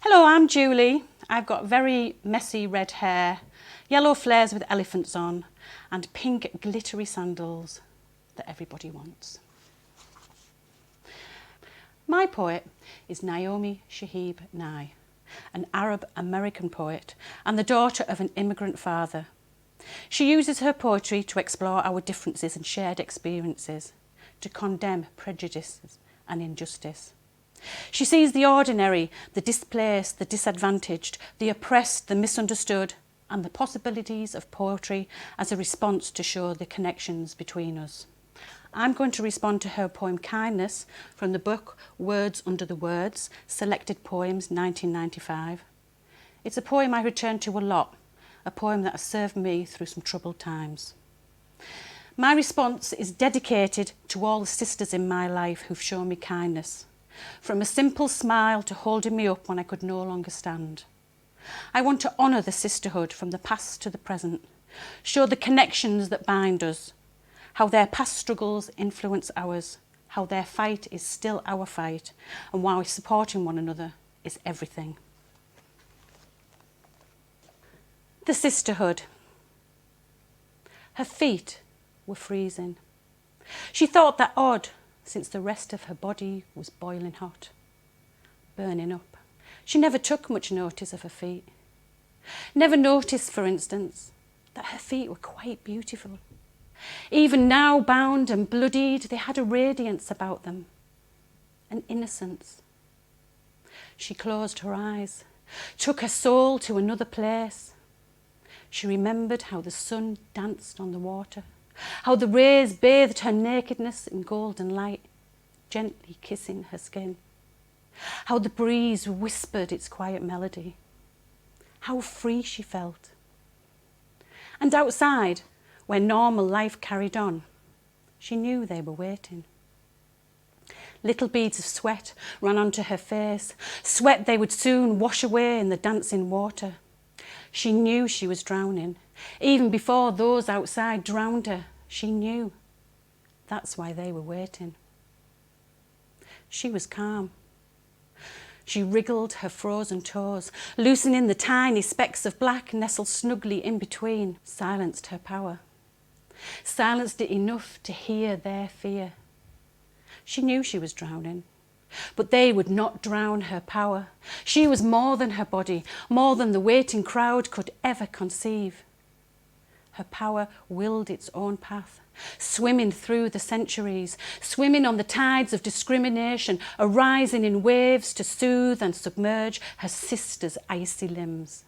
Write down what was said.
Hello, I'm Julie. I've got very messy red hair, yellow flares with elephants on, and pink glittery sandals that everybody wants. My poet is Naomi Shihab Nye, an Arab-American poet and the daughter of an immigrant father. She uses her poetry to explore our differences and shared experiences, to condemn prejudices and injustice. She sees the ordinary, the displaced, the disadvantaged, the oppressed, the misunderstood, and the possibilities of poetry as a response to show the connections between us. I'm going to respond to her poem Kindness from the book Words Under the Words, Selected Poems 1995. It's a poem I return to a lot, a poem that has served me through some troubled times. My response is dedicated to all the sisters in my life who've shown me kindness, from a simple smile to holding me up when I could no longer stand. I want to honour the sisterhood from the past to the present, show the connections that bind us, how their past struggles influence ours, how their fight is still our fight, and why supporting one another is everything. The sisterhood. Her feet were freezing. She thought that odd, since the rest of her body was boiling hot, burning up. She never took much notice of her feet. Never noticed, for instance, that her feet were quite beautiful. Even now, bound and bloodied, they had a radiance about them, an innocence. She closed her eyes, took her soul to another place. She remembered how the sun danced on the water, how the rays bathed her nakedness in golden light, gently kissing her skin, how the breeze whispered its quiet melody, how free she felt. And outside, where normal life carried on, she knew they were waiting. Little beads of sweat ran onto her face, sweat they would soon wash away in the dancing water. She knew she was drowning. Even before those outside drowned her, she knew. That's why they were waiting. She was calm. She wriggled her frozen toes, loosening the tiny specks of black nestled snugly in between, silenced her power. Silenced it enough to hear their fear. She knew she was drowning, but they would not drown her power. She was more than her body, more than the waiting crowd could ever conceive. Her power willed its own path, swimming through the centuries, swimming on the tides of discrimination, arising in waves to soothe and submerge her sister's icy limbs.